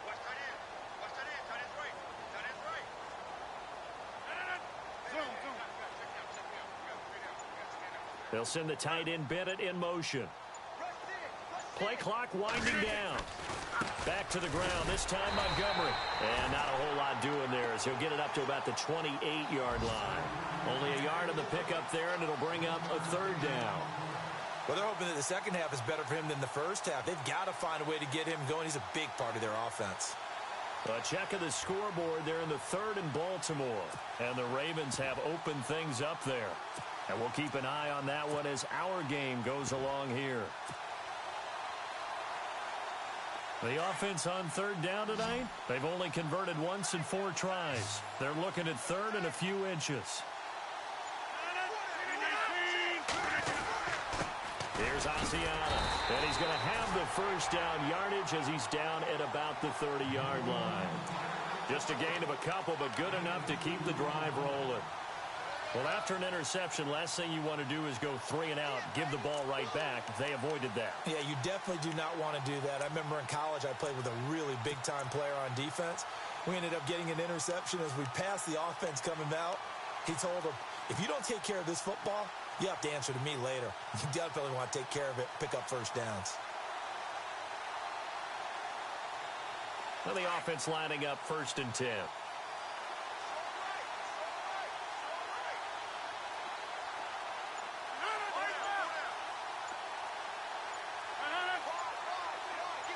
Watch tight end. Watch tight end. Tight end's right. Tight end's right. Zoom. They'll send the tight end Bennett in motion. Play clock winding down. Back to the ground, this time Montgomery. And not a whole lot doing there as he'll get it up to about the 28-yard line. Only a yard on the pickup there, and it'll bring up a third down. Well, they're hoping that the second half is better for him than the first half. They've got to find a way to get him going. He's a big part of their offense. A check of the scoreboard there in the third in Baltimore. And the Ravens have opened things up there. And we'll keep an eye on that one as our game goes along here. The offense on third down tonight, they've only converted once in 4 tries. They're looking at third and a few inches. Here's Asiata, and he's going to have the first down yardage as he's down at about the 30-yard line. Just a gain of a couple, but good enough to keep the drive rolling. Well, after an interception, last thing you want to do is go 3 and out, give the ball right back. They avoided that. Yeah, you definitely do not want to do that. I remember in college I played with a really big-time player on defense. We ended up getting an interception as we passed the offense coming out. He told him, if you don't take care of this football, you have to answer to me later. You definitely want to take care of it, pick up first downs. Well, the offense lining up 1st and 10.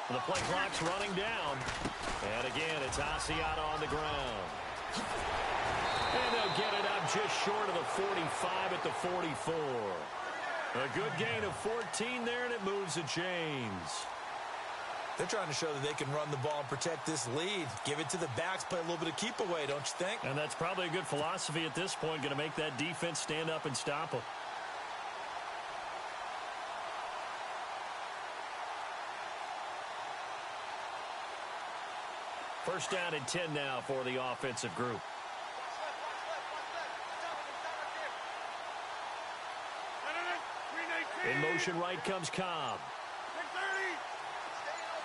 The play clock's running down. And again, it's Asiata on the ground. And they'll get it up just short of the 45 at the 44. A good gain of 14 there, and it moves the chains. They're trying to show that they can run the ball and protect this lead. Give it to the backs, play a little bit of keep away, don't you think? And that's probably a good philosophy at this point, going to make that defense stand up and stop them. First down and 10 now for the offensive group. In motion right comes Cobb.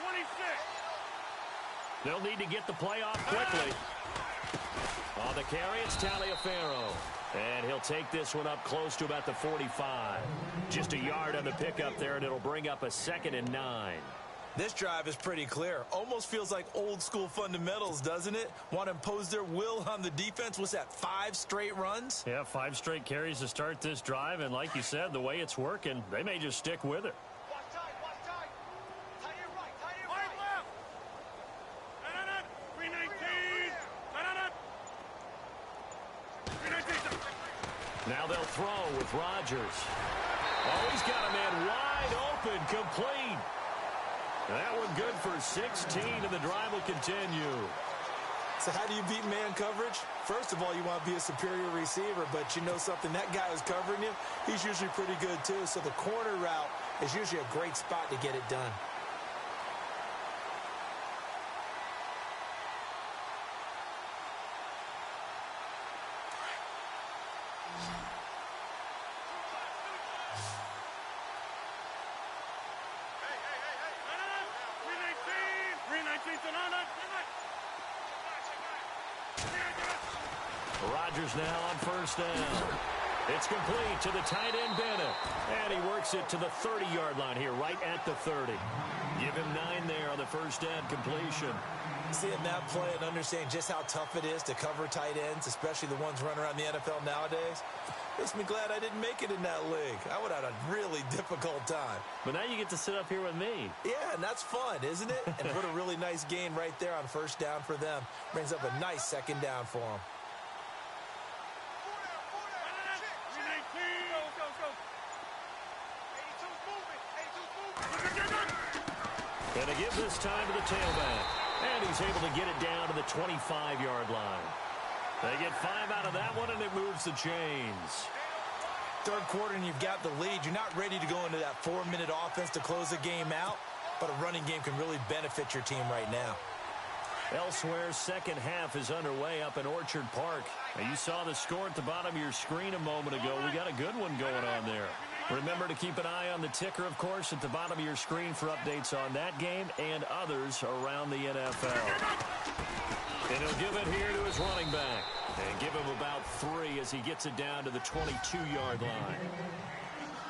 26. They'll need to get the play off quickly. On the carry, it's Taliaferro. And he'll take this one up close to about the 45. Just a yard on the pickup there, and it'll bring up a 2nd and 9. This drive is pretty clear. Almost feels like old school fundamentals, doesn't it? Want to impose their will on the defense. What's that, 5 straight runs? Yeah, 5 straight carries to start this drive. And like you said, the way it's working, they may just stick with it. Watch tight. Tight end right. Tight end right. Left. 319. 319. Now they'll throw with Rodgers. Oh, he's got a man wide open, complete. That one good for 16, and the drive will continue. So how do you beat man coverage? First of all, you want to be a superior receiver, but you know something, that guy who's covering you, he's usually pretty good too. So the corner route is usually a great spot to get it done. Rodgers now on first down. It's complete to the tight end Bennett. And he works it to the 30-yard line here, right at the 30. Give him 9 there on the first down completion. Seeing that play and understanding just how tough it is to cover tight ends, especially the ones running around the NFL nowadays, makes me glad I didn't make it in that league. I would have had a really difficult time. But now you get to sit up here with me. Yeah, and that's fun, isn't it? And what a really nice gain right there on first down for them. Brings up a nice second down for them. And to give this time to the tailback. And he's able to get it down to the 25-yard line. They get 5 out of that one, and it moves the chains. Third quarter, and you've got the lead. You're not ready to go into that 4-minute offense to close the game out, but a running game can really benefit your team right now. Elsewhere, second half is underway up in Orchard Park. Now, you saw the score at the bottom of your screen a moment ago. We got a good one going on there. Remember to keep an eye on the ticker, of course, at the bottom of your screen for updates on that game and others around the NFL. And he'll give it here to his running back. And give him about 3 as he gets it down to the 22-yard line.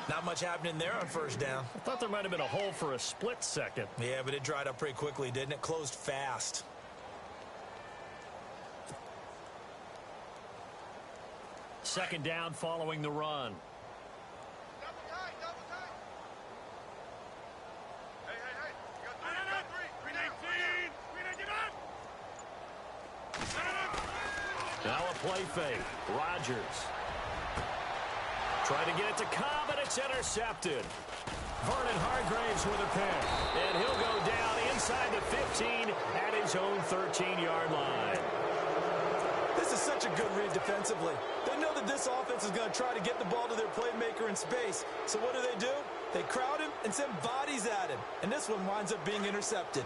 Not much happening there on first down. I thought there might have been a hole for a split second. Yeah, but it dried up pretty quickly, didn't it? Closed fast. Second down following the run. Double tight, double tight. Hey, hey, hey. You got 3, you got 3. 3, 19. Now a play fake. Rodgers. Trying to get it to Cobb, and it's intercepted. Vernon Hargraves with a pick. And he'll go down inside the 15 at his own 13-yard line. This is such a good read defensively. They know that this offense is going to try to get the ball to their playmaker in space. So what do? They crowd him and send bodies at him. And this one winds up being intercepted.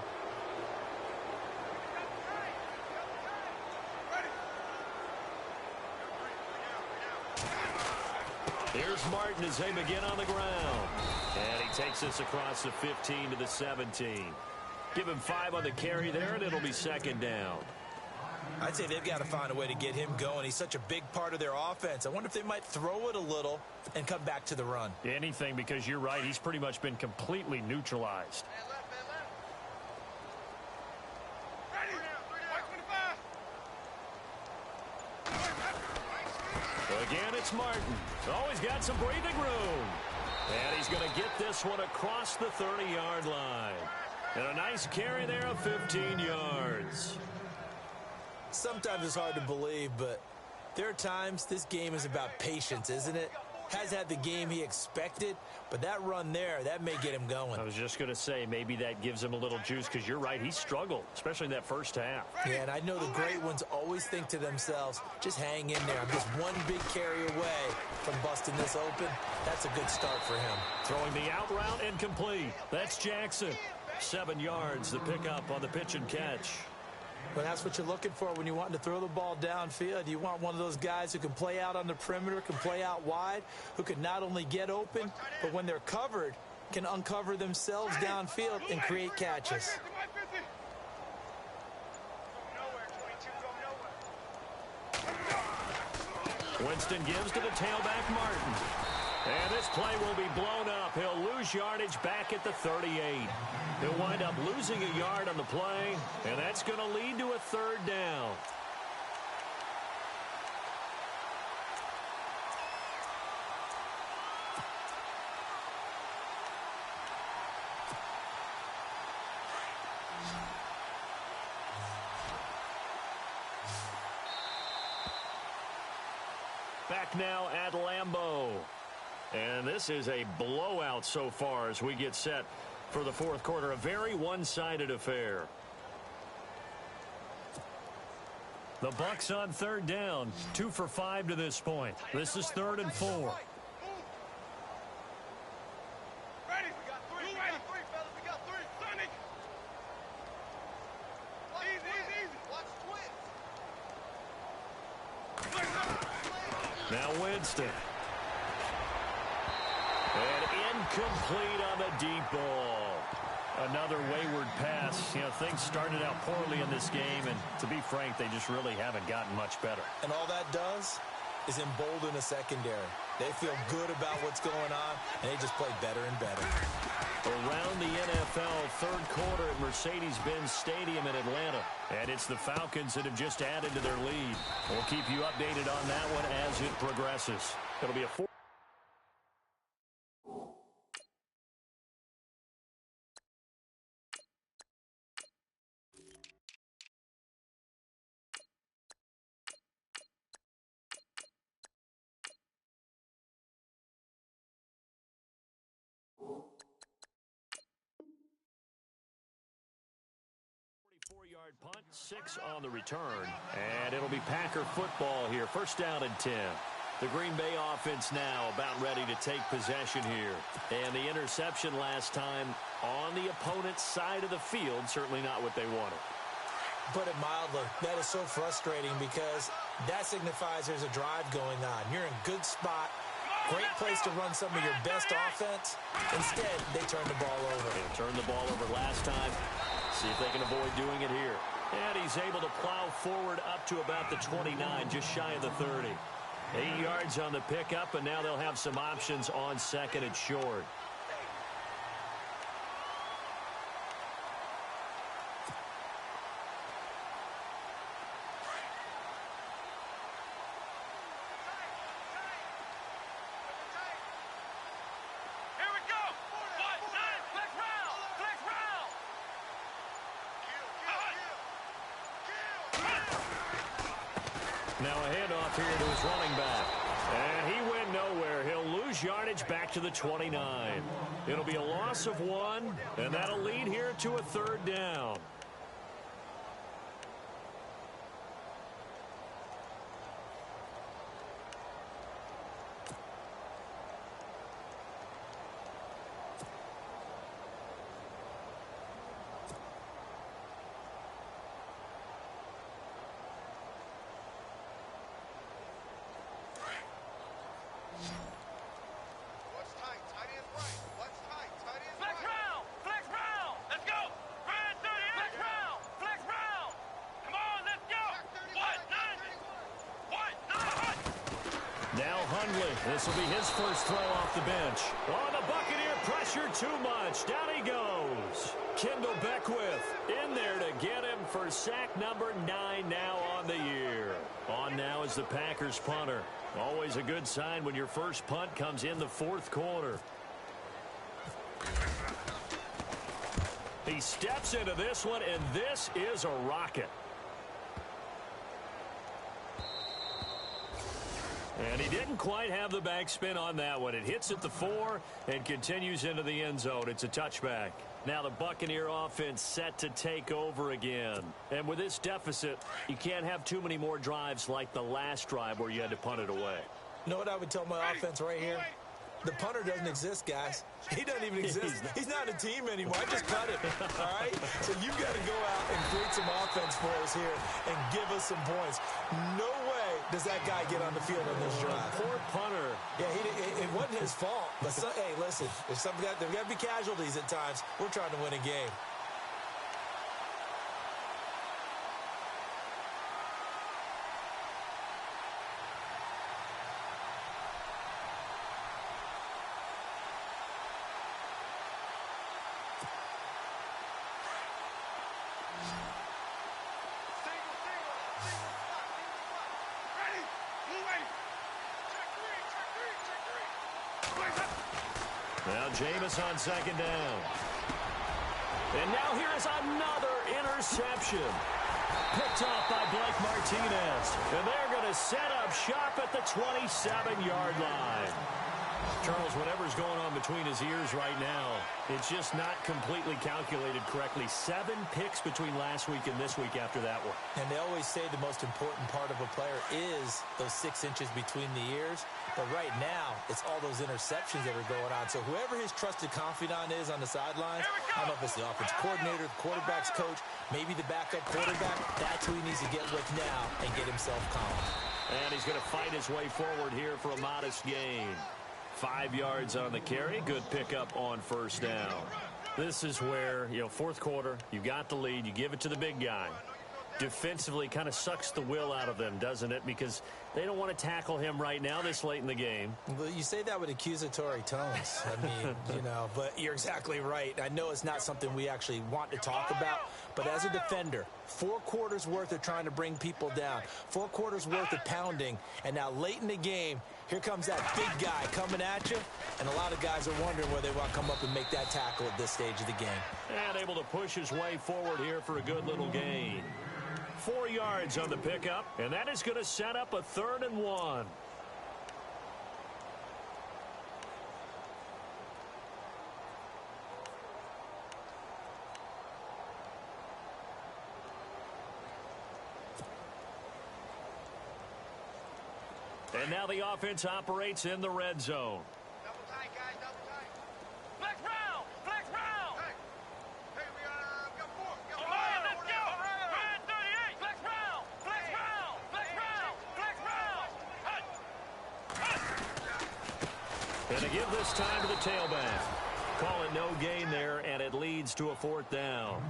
Here's Martin as they begin on the ground. And he takes this across the 15 to the 17. Give him 5 on the carry there, and it'll be second down. I'd say they've got to find a way to get him going. He's such a big part of their offense. I wonder if they might throw it a little and come back to the run. Anything, because you're right. He's pretty much been completely neutralized. Man left, man left. Ready. 25. Again, it's Martin. Always got some breathing room. And he's going to get this one across the 30-yard line. And a nice carry there of 15 yards. Sometimes it's hard to believe, but there are times this game is about patience, isn't it? Has had the game he expected, but that run there, that may get him going. I was just going to say, maybe that gives him a little juice, because you're right, he struggled, especially in that first half. Yeah, and I know the great ones always think to themselves, just hang in there. I'm just one big carry away from busting this open. That's a good start for him. Throwing the out route and complete. That's Jackson. 7 yards, the pickup on the pitch and catch. Well, that's what you're looking for when you want to throw the ball downfield. You want one of those guys who can play out on the perimeter, can play out wide, who can not only get open, but when they're covered, can uncover themselves downfield and create catches. Winston gives to the tailback, Martin. And this play will be blown up. He'll lose yardage back at the 38. He'll wind up losing a yard on the play, and that's going to lead to a third down. Back now at Lambeau. And this is a blowout so far as we get set for the fourth quarter. A very one-sided affair. The Bucs on third down. 2 for 5 to this point. This is 3rd and 4. Ready? We got 3. We got 3, fellas. We got 3. Sonic. Easy. Watch twins. Now Winston. And incomplete on the deep ball. Another wayward pass. You know, things started out poorly in this game, and to be frank, they just really haven't gotten much better. And all that does is embolden the secondary. They feel good about what's going on, and they just play better and better. Around the NFL, third quarter at Mercedes-Benz Stadium in Atlanta. And it's the Falcons that have just added to their lead. We'll keep you updated on that one as it progresses. It'll be a 4. Yard punt, 6 on the return, and it'll be Packer football here. First down and 10. The Green Bay offense now about ready to take possession here. And the interception last time on the opponent's side of the field, certainly not what they wanted. Put it mildly, that is so frustrating because that signifies there's a drive going on. You're in good spot, Great place to run some of your best offense. Instead, they turn the ball over. They turned the ball over last time. See if they can avoid doing it here. And he's able to plow forward up to about the 29, just shy of the 30. 8 yards on the pickup, and now they'll have some options on second and short. Now a handoff here to his running back. And he went nowhere. He'll lose yardage back to the 29. It'll be a loss of 1, and that'll lead here to a third down. This will be his first throw off the bench. Oh, the Buccaneer pressure too much. Down he goes. Kendall Beckwith in there to get him for sack number 9 now on the year. On now is the Packers punter. Always a good sign when your first punt comes in the fourth quarter. He steps into this one, and this is a rocket. And he didn't quite have the backspin on that one. It hits at the 4 and continues into the end zone. It's a touchback. Now the Buccaneer offense set to take over again. And with this deficit, you can't have too many more drives like the last drive where you had to punt it away. You know what I would tell my offense right here? The punter doesn't exist, guys. He doesn't even exist. He's not a team anymore. I just cut it, all right? So you've got to go out and create some offense for us here and give us some points. No way does that guy get on the field on this drive. Poor punter. Yeah, it wasn't his fault. But, hey, listen, there's got to be casualties at times. We're trying to win a game. Now Jameis on second down. And now here is another interception. Picked off by Blake Martinez. And they're going to set up shop at the 27-yard line. Charles, whatever's going on between his ears right now, it's just not completely calculated correctly. 7 picks between last week and this week after that one. And they always say the most important part of a player is those 6 inches between the ears. But right now, it's all those interceptions that are going on. So whoever his trusted confidant is on the sidelines, I don't know if it's the offense coordinator, the quarterback's coach, maybe the backup quarterback, that's who he needs to get with now and get himself calm. And he's going to fight his way forward here for a modest gain. 5 yards on the carry. Good pickup on first down. This is where, fourth quarter, you got the lead. You give it to the big guy. Defensively kind of sucks the will out of them, doesn't it? Because they don't want to tackle him right now this late in the game. Well, you say that with accusatory tones. I mean, but you're exactly right. I know it's not something we actually want to talk about, but as a defender, 4 quarters worth of trying to bring people down, 4 quarters worth of pounding, and now late in the game, here comes that big guy coming at you, and a lot of guys are wondering whether they want to come up and make that tackle at this stage of the game. And able to push his way forward here for a good little gain. 4 yards on the pickup, and that is going to set up a 3rd and 1. And now the offense operates in the red zone. Double tight, guys, double tight. Flex round! Flex round! Hey, we got 4. Come on, let's go! Red 38! Flex round! Flex round! Flex round! Flex round! They give this time to the tailback. Call it no gain there, and it leads to a 4th down.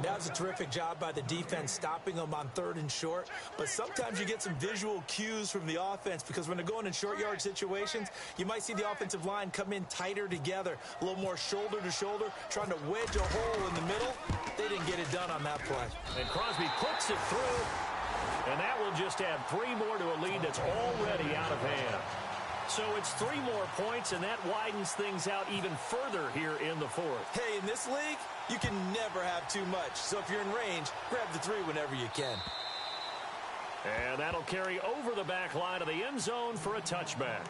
That was a terrific job by the defense stopping them on 3rd and short. But sometimes you get some visual cues from the offense because when they're going in short yard situations, you might see the offensive line come in tighter together, a little more shoulder to shoulder, trying to wedge a hole in the middle. They didn't get it done on that play. And Crosby puts it through, and that will just add 3 more to a lead that's already out of hand. So it's 3 more points, and that widens things out even further here in the 4th. Hey, in this league, you can never have too much. So if you're in range, grab the 3 whenever you can. And that'll carry over the back line of the end zone for a touchback.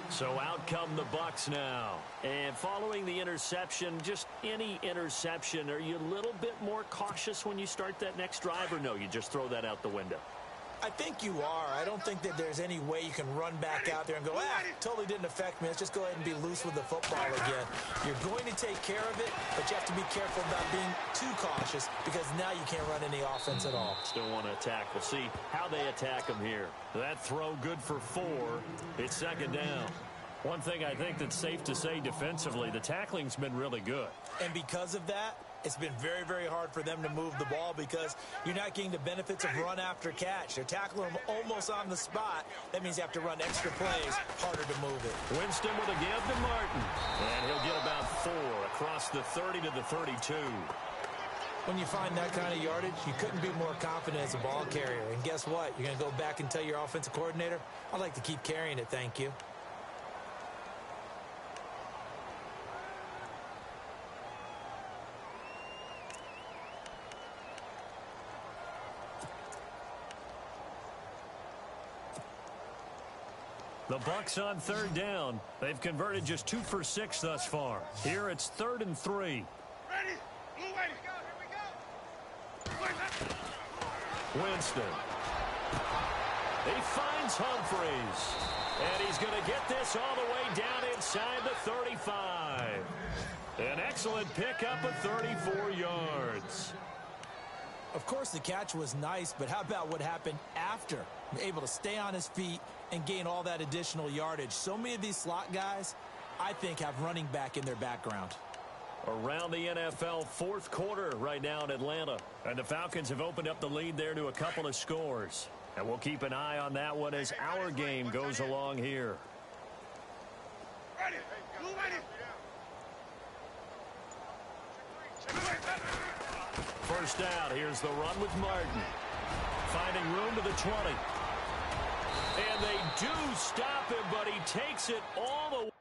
So out come the Bucs now. And following the interception, just any interception, are you a little bit more cautious when you start that next drive, or no, you just throw that out the window? I think you are. I don't think that there's any way you can run back out there and go, totally didn't affect me. Let's just go ahead and be loose with the football again. You're going to take care of it, but you have to be careful about being too cautious because now you can't run any offense at all. Still want to attack. We'll see how they attack them here. That throw good for 4. It's 2nd down. One thing I think that's safe to say defensively, the tackling's been really good. And because of that, it's been very, very hard for them to move the ball because you're not getting the benefits of run after catch. They're tackling them almost on the spot. That means you have to run extra plays, harder to move it. Winston with a give to Martin. And he'll get about 4 across the 30 to the 32. When you find that kind of yardage, you couldn't be more confident as a ball carrier. And guess what? You're going to go back and tell your offensive coordinator, I'd like to keep carrying it, thank you. The Bucs on 3rd down. They've converted just 2 for 6 thus far. Here it's 3rd and 3. Ready? Blue way. Here we go. Winston. He finds Humphreys. And he's going to get this all the way down inside the 35. An excellent pickup of 34 yards. Of course, the catch was nice, but how about what happened after? Able to stay on his feet and gain all that additional yardage. So many of these slot guys, I think, have running back in their background. Around the NFL, 4th quarter right now in Atlanta. And the Falcons have opened up the lead there to a couple of scores. And we'll keep an eye on that one as our game goes along here. Ready? Blue ready. First down, here's the run with Martin. Finding room to the 20. And they do stop him, but he takes it all the way.